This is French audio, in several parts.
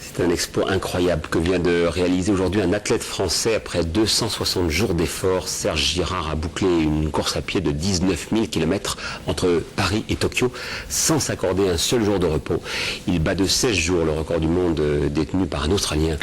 C'est un exploit incroyable que vient de réaliser aujourd'hui un athlète français après 260 jours d'efforts. Serge Girard a bouclé une course à pied de 19 000 km entre Paris et Tokyo sans s'accorder un seul jour de repos. Il bat de 16 jours le record du monde détenu par un Australien.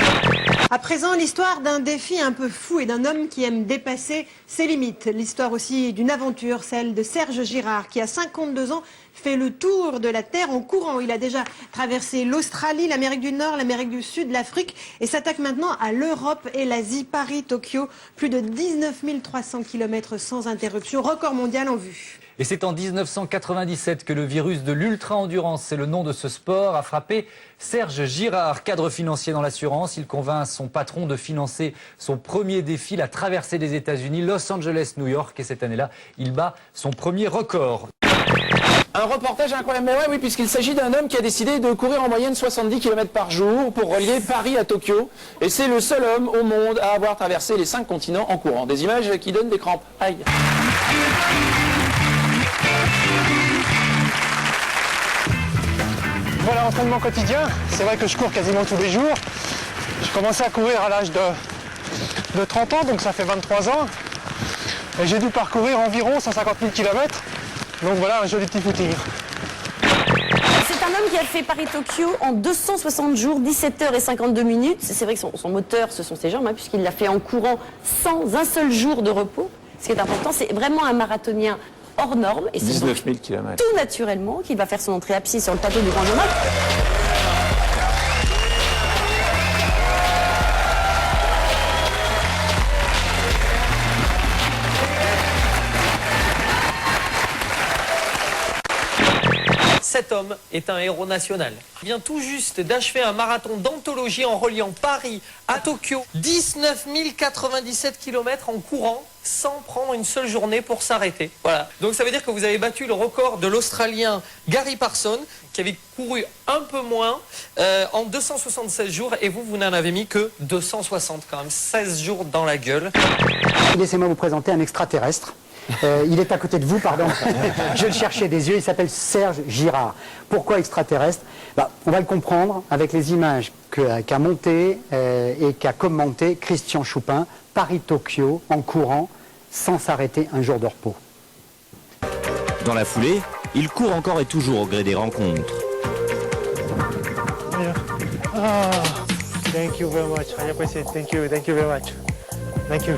À présent, l'histoire d'un défi un peu fou et d'un homme qui aime dépasser ses limites. L'histoire aussi d'une aventure, celle de Serge Girard, qui à 52 ans fait le tour de la Terre en courant. Il a déjà traversé l'Australie, l'Amérique du Nord, l'Amérique du Sud, l'Afrique et s'attaque maintenant à l'Europe et l'Asie. Paris, Tokyo, plus de 19 300 km sans interruption, record mondial en vue. Et c'est en 1997 que le virus de l'ultra-endurance, c'est le nom de ce sport, a frappé Serge Girard, cadre financier dans l'assurance. Il convainc son patron de financer son premier défi, la traversée des États-Unis, Los Angeles, New York. Et cette année-là, il bat son premier record. Un reportage incroyable, mais ouais, oui, puisqu'il s'agit d'un homme qui a décidé de courir en moyenne 70 km par jour pour relier Paris à Tokyo. Et c'est le seul homme au monde à avoir traversé les 5 continents en courant. Des images qui donnent des crampes. Aïe. Voilà l'entraînement quotidien. C'est vrai que je cours quasiment tous les jours. J'ai commencé à courir à l'âge de 30 ans, donc ça fait 23 ans. Et j'ai dû parcourir environ 150 000 km. Donc voilà un joli petit footing. C'est un homme qui a fait Paris-Tokyo en 260 jours, 17h52 minutes. C'est vrai que son moteur, ce sont ses jambes, hein, puisqu'il l'a fait en courant sans un seul jour de repos. Ce qui est important, c'est vraiment un marathonien hors norme. Et c'est 19 000 km. Tout naturellement qu'il va faire son entrée à pied sur le plateau du Grand Jamal. Cet homme est un héros national. Il vient tout juste d'achever un marathon d'anthologie en reliant Paris à Tokyo. 19 097 km en courant sans prendre une seule journée pour s'arrêter. Voilà. Donc ça veut dire que vous avez battu le record de l'Australien Gary Parsons qui avait couru un peu moins en 276 jours et vous n'en avez mis que 260 quand même. 16 jours dans la gueule. Laissez-moi vous présenter un extraterrestre. Il est à côté de vous, pardon. Je le cherchais des yeux, il s'appelle Serge Girard. Pourquoi extraterrestre? On va le comprendre avec les images qu'a montées et qu'a commenté Christian Choupin, Paris-Tokyo, en courant, sans s'arrêter un jour de repos. Dans la foulée, il court encore et toujours au gré des rencontres. Thank you very much. I appreciate it. Thank you very much. Thank you.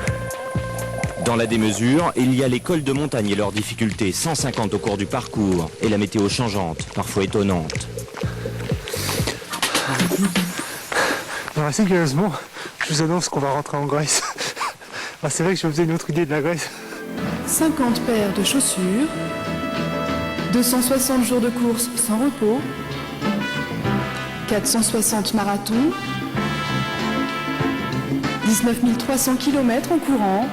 Dans la démesure, il y a les cols de montagne et leurs difficultés, 150 au cours du parcours, et la météo changeante, parfois étonnante. Alors, sérieusement, je vous annonce qu'on va rentrer en Grèce. C'est vrai que je me faisais une autre idée de la Grèce. 50 paires de chaussures, 260 jours de course sans repos, 460 marathons, 19 300 km en courant,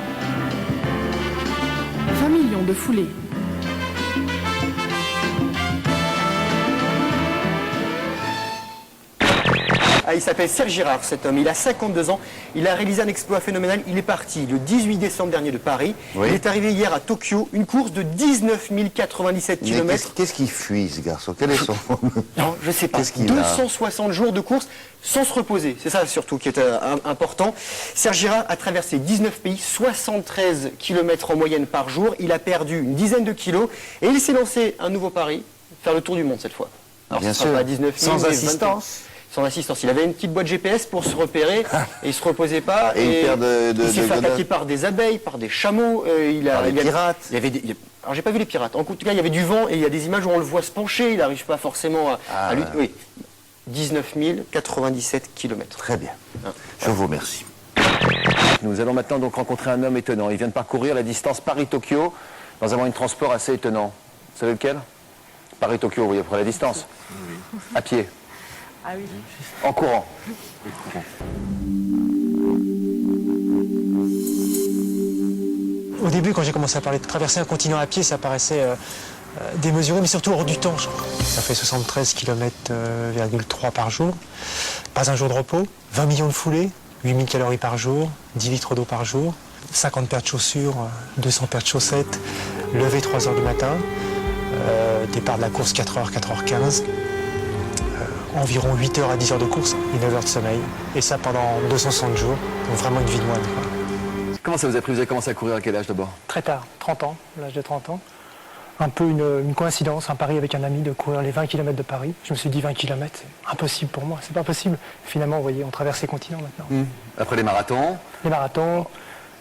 20 millions de foulées. Il s'appelle Serge Girard, cet homme. Il a 52 ans. Il a réalisé un exploit phénoménal. Il est parti le 18 décembre dernier de Paris. Oui. Il est arrivé hier à Tokyo. Une course de 19 097 km. Qu'est-ce qu'il fuit, ce garçon? Quel est son... Non, je ne sais pas. 260 jours de course sans se reposer. C'est ça surtout qui est important. Serge Girard a traversé 19 pays, 73 km en moyenne par jour. Il a perdu une dizaine de kilos. Et il s'est lancé un nouveau pari, faire le tour du monde cette fois. Alors, bien sûr, pas 19 000, sans assistance. Sans assistance. Il avait une petite boîte GPS pour se repérer et il se reposait pas. Et il s'est fait attaquer par des abeilles, par des chameaux. Par les pirates. Alors j'ai pas vu les pirates. En tout cas, il y avait du vent et il y a des images où on le voit se pencher. Il n'arrive pas forcément à lui. Oui. 19 097 km. Très bien. Je vous remercie. Nous allons maintenant donc rencontrer un homme étonnant. Il vient de parcourir la distance Paris-Tokyo dans un moyen de transport assez étonnant. Vous savez lequel? Paris-Tokyo, vous voyez après la distance. Oui. À pied. Ah oui. En courant. Au début, quand j'ai commencé à parler de traverser un continent à pied, ça paraissait démesuré, mais surtout hors du temps. Ça fait 73 km,3 par jour, pas un jour de repos, 20 millions de foulées, 8000 calories par jour, 10 litres d'eau par jour. 50 paires de chaussures, 200 paires de chaussettes, lever 3 heures du matin, départ de la course 4h, 4h15, environ 8 heures à 10 heures de course et 9 heures de sommeil. Et ça pendant 260 jours, donc vraiment une vie de moine. Comment ça vous a pris? Vous avez commencé à courir à quel âge d'abord? Très tard, 30 ans, l'âge de 30 ans. Un peu une coïncidence, un pari avec un ami de courir les 20 km de Paris. Je me suis dit 20 km, c'est impossible pour moi, c'est pas possible. Finalement, vous voyez, on traverse les continents maintenant. Après les marathons? Les marathons,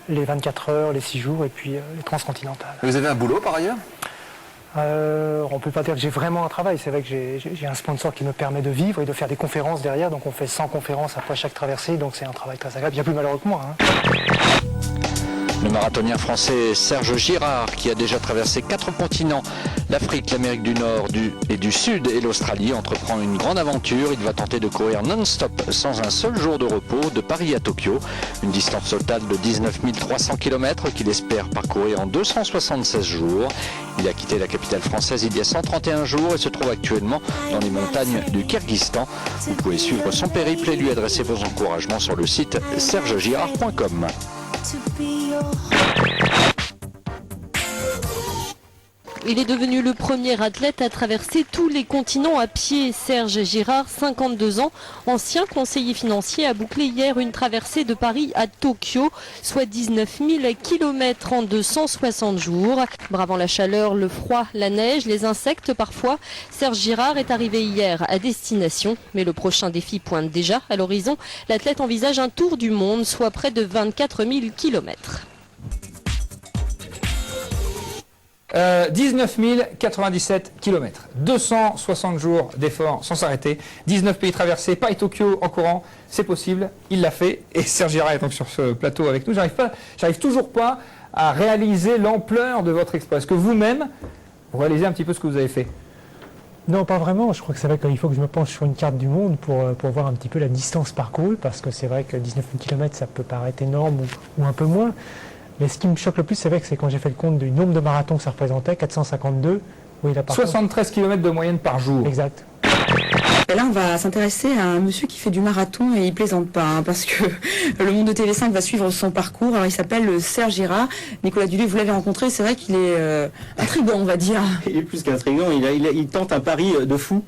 les 24 heures, les 6 jours et puis les transcontinentales. Vous avez un boulot par ailleurs? On peut pas dire que j'ai vraiment un travail. C'est vrai que j'ai un sponsor qui me permet de vivre et de faire des conférences derrière. Donc on fait 100 conférences après chaque traversée. Donc c'est un travail très agréable. Bien plus malheureux que moi. Le marathonien français Serge Girard, qui a déjà traversé 4 continents, l'Afrique, l'Amérique du Nord et du Sud et l'Australie, entreprend une grande aventure. Il va tenter de courir non-stop, sans un seul jour de repos, de Paris à Tokyo. Une distance totale de 19 300 km qu'il espère parcourir en 276 jours. Il a quitté la capitale française il y a 131 jours et se trouve actuellement dans les montagnes du Kyrgyzstan. Vous pouvez suivre son périple et lui adresser vos encouragements sur le site sergegirard.com. Il est devenu le premier athlète à traverser tous les continents à pied. Serge Girard, 52 ans, ancien conseiller financier, a bouclé hier une traversée de Paris à Tokyo, soit 19 000 km en 260 jours. Bravant la chaleur, le froid, la neige, les insectes parfois, Serge Girard est arrivé hier à destination. Mais le prochain défi pointe déjà à l'horizon. L'athlète envisage un tour du monde, soit près de 24 000 km. 19 097 km, 260 jours d'efforts sans s'arrêter, 19 pays traversés, Paris-Tokyo en courant, c'est possible, il l'a fait, et Serge Girard est donc sur ce plateau avec nous. J'arrive toujours pas à réaliser l'ampleur de votre exploit. Est-ce que vous-même, vous réalisez un petit peu ce que vous avez fait? Non, pas vraiment. Je crois que c'est vrai qu'il faut que je me penche sur une carte du monde pour voir un petit peu la distance parcourue, parce que c'est vrai que 19 000 km, ça peut paraître énorme ou un peu moins. Mais ce qui me choque le plus, c'est vrai que c'est quand j'ai fait le compte du nombre de marathons que ça représentait, 452. Oui, là, 73 km de moyenne par jour. Exact. Et là, on va s'intéresser à un monsieur qui fait du marathon et il plaisante pas, parce que le Monde de TV5 va suivre son parcours. Alors, il s'appelle Serge Girard. Nicolas Dulé, vous l'avez rencontré, c'est vrai qu'il est intriguant, on va dire. Il est plus qu'intriguant, il tente un pari de fou.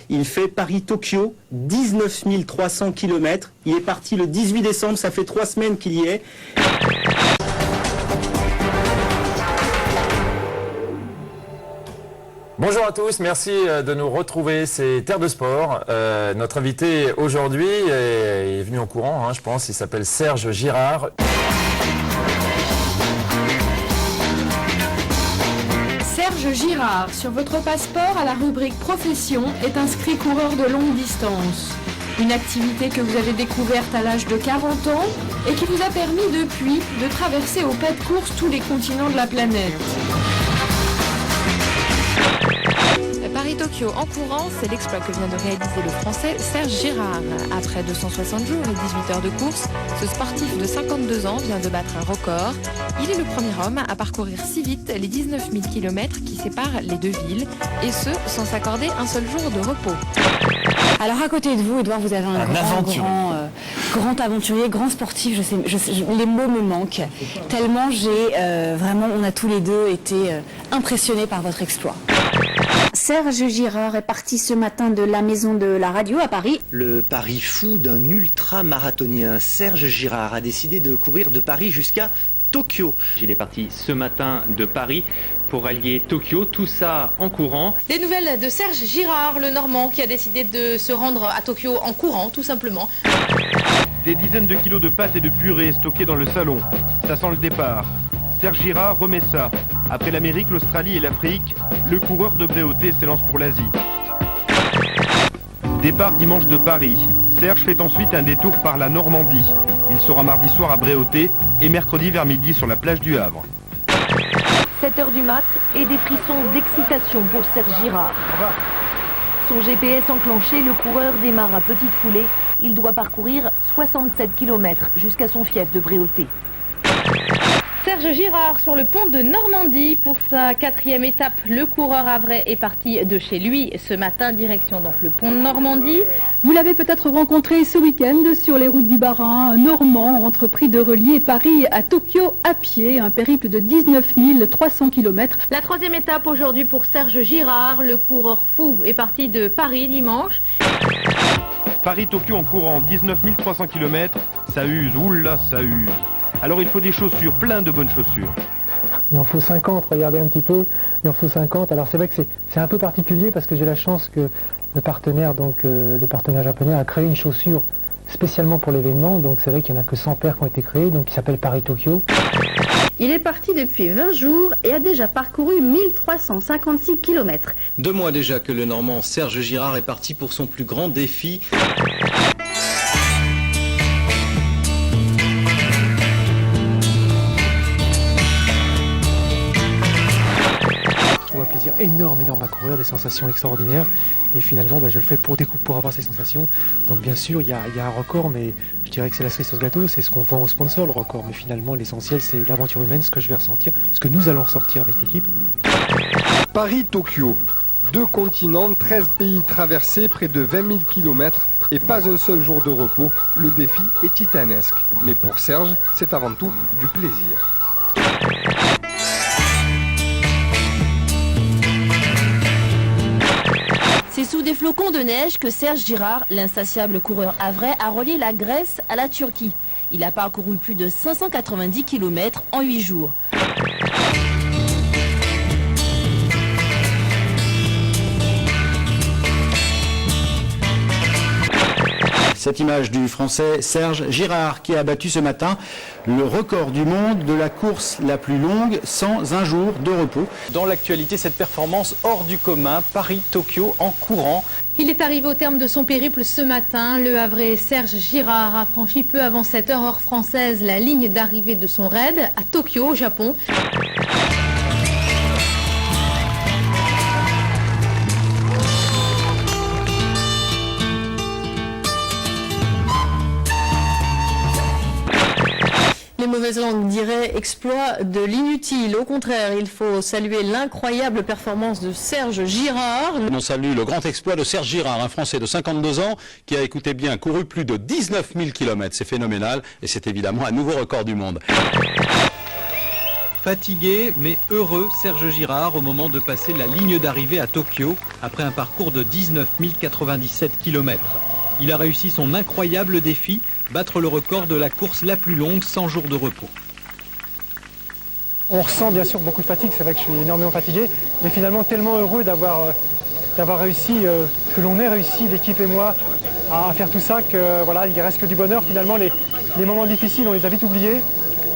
Il fait Paris-Tokyo, 19 300 km. Il est parti le 18 décembre, ça fait 3 semaines qu'il y est. Bonjour à tous, merci de nous retrouver, c'est Terre de Sport. Notre invité aujourd'hui est venu en courant, je pense, il s'appelle Serge Girard. Serge Girard, sur votre passeport à la rubrique profession, est inscrit coureur de longue distance. Une activité que vous avez découverte à l'âge de 40 ans et qui vous a permis depuis de traverser au pas de course tous les continents de la planète. Paris-Tokyo en courant, c'est l'exploit que vient de réaliser le Français Serge Girard. Après 260 jours et 18 heures de course, ce sportif de 52 ans vient de battre un record. Il est le premier homme à parcourir si vite les 19 000 km qui séparent les deux villes, et ce, sans s'accorder un seul jour de repos. Alors à côté de vous, Edouard, vous avez un grand aventurier, grand sportif. Les mots me manquent tellement on a tous les deux été impressionnés par votre exploit. Serge Girard est parti ce matin de la maison de la radio à Paris. Le pari fou d'un ultra-marathonien. Serge Girard a décidé de courir de Paris jusqu'à Tokyo. Il est parti ce matin de Paris pour allier Tokyo, tout ça en courant. Des nouvelles de Serge Girard, le Normand, qui a décidé de se rendre à Tokyo en courant, tout simplement. Des dizaines de kilos de pâtes et de purée stockées dans le salon. Ça sent le départ. Serge Girard remet ça. Après l'Amérique, l'Australie et l'Afrique, le coureur de Bréauté s'élance pour l'Asie. Départ dimanche de Paris. Serge fait ensuite un détour par la Normandie. Il sera mardi soir à Bréauté et mercredi vers midi sur la plage du Havre. 7h du mat et des frissons d'excitation pour Serge Girard. Son GPS enclenché, le coureur démarre à petite foulée. Il doit parcourir 67 km jusqu'à son fief de Bréauté. Serge Girard sur le pont de Normandie pour sa 4e étape. Le coureur havrais est parti de chez lui ce matin, direction donc le pont de Normandie. Vous l'avez peut-être rencontré ce week-end sur les routes du Bas-Rhin. Un Normand a entrepris de relier Paris à Tokyo à pied, un périple de 19 300 km. La 3e étape aujourd'hui pour Serge Girard. Le coureur fou est parti de Paris dimanche. Paris-Tokyo en courant 19 300 km, ça use, oula ça use. Alors il faut des chaussures, plein de bonnes chaussures. Il en faut 50, regardez un petit peu, il en faut 50. Alors c'est vrai que c'est un peu particulier parce que j'ai la chance que le partenaire japonais a créé une chaussure spécialement pour l'événement. Donc c'est vrai qu'il n'y en a que 100 paires qui ont été créées, donc qui s'appelle Paris-Tokyo. Il est parti depuis 20 jours et a déjà parcouru 1356 km. 2 mois déjà que le Normand Serge Girard est parti pour son plus grand défi. Je trouve un plaisir énorme à courir, des sensations extraordinaires. Et finalement, je le fais pour avoir ces sensations. Donc bien sûr, il y a un record, mais je dirais que c'est la cerise sur le gâteau, c'est ce qu'on vend aux sponsors, le record. Mais finalement, l'essentiel, c'est l'aventure humaine, ce que je vais ressentir, ce que nous allons ressortir avec l'équipe. Paris-Tokyo, 2 continents, 13 pays traversés, près de 20 000 km et pas un seul jour de repos. Le défi est titanesque. Mais pour Serge, c'est avant tout du plaisir. C'est sous des flocons de neige que Serge Girard, l'insatiable coureur havrais, a relié la Grèce à la Turquie. Il a parcouru plus de 590 km en 8 jours. Cette image du Français Serge Girard qui a battu ce matin le record du monde de la course la plus longue sans un jour de repos. Dans l'actualité, cette performance hors du commun, Paris-Tokyo en courant. Il est arrivé au terme de son périple ce matin. Le havrais Serge Girard a franchi peu avant 7 heures heure française la ligne d'arrivée de son raid à Tokyo, au Japon. Les mauvaises langues diraient exploit de l'inutile. Au contraire, il faut saluer l'incroyable performance de Serge Girard. On salue le grand exploit de Serge Girard, un Français de 52 ans qui a, écoutez bien, couru plus de 19 000 km. C'est phénoménal et c'est évidemment un nouveau record du monde. Fatigué mais heureux, Serge Girard au moment de passer la ligne d'arrivée à Tokyo après un parcours de 19 097 km. Il a réussi son incroyable défi, battre le record de la course la plus longue sans jour de repos. On ressent bien sûr beaucoup de fatigue, c'est vrai que je suis énormément fatigué, mais finalement tellement heureux d'avoir réussi, que l'on ait réussi, l'équipe et moi, à faire tout ça, que voilà, il ne reste que du bonheur. Finalement, les moments difficiles, on les a vite oubliés,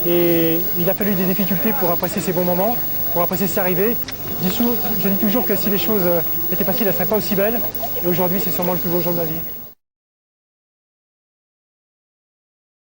et il a fallu des difficultés pour apprécier ces bons moments, pour apprécier ces arrivées. Je dis toujours que si les choses étaient faciles, elles ne seraient pas aussi belles, et aujourd'hui c'est sûrement le plus beau jour de ma vie.